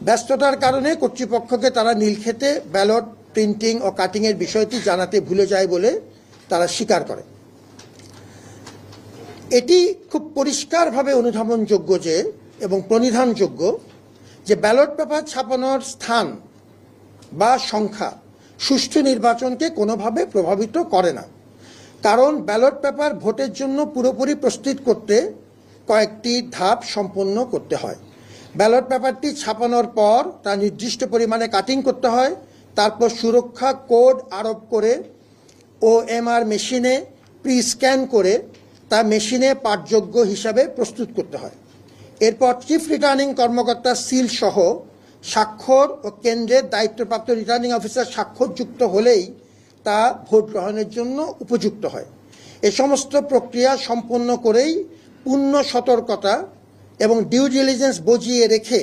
ব্যস্ততার কারণে কর্তৃপক্ষকে তারা নীলক্ষেতে ব্যালট প্রিন্টিং ও কাটিংয়ের বিষয়টি জানাতে ভুলে যায় বলে তারা স্বীকার করে। এটি খুব পরিষ্কারভাবে অনুধাবনযোগ্য এবং প্রণিধানযোগ্য যে ব্যালট পেপার ছাপানোর স্থান বা সংখ্যা সুষ্ঠু নির্বাচনকে কোনোভাবে প্রভাবিত করে না। কারণ ব্যালট পেপার ভোটের জন্য পুরোপুরি প্রস্তুত করতে কয়েকটি ধাপ সম্পন্ন করতে হয়। ব্যালট পেপারটি ছাপানোর পর তা নির্দিষ্ট পরিমাণে কাটিং করতে হয়, তারপর সুরক্ষা কোড আরোপ করে OMR মেশিনে স্ক্যান করে তা মেশিনে পাঠযোগ্য হিসাবে প্রস্তুত করতে হয়। এরপর চিফ রিটার্নিং কর্মকর্তার সিল সহ স্বাক্ষর ও কেন্দ্রের দায়িত্বপ্রাপ্ত রিটার্নিং অফিসার স্বাক্ষরযুক্ত হলেই তা ভোট গ্রহণের জন্য উপযুক্ত হয়। এ সমস্ত প্রক্রিয়া সম্পন্ন করেই পূর্ণ সতর্কতা এবং ডিউ ডিলিজেন্স বজিয়ে রেখে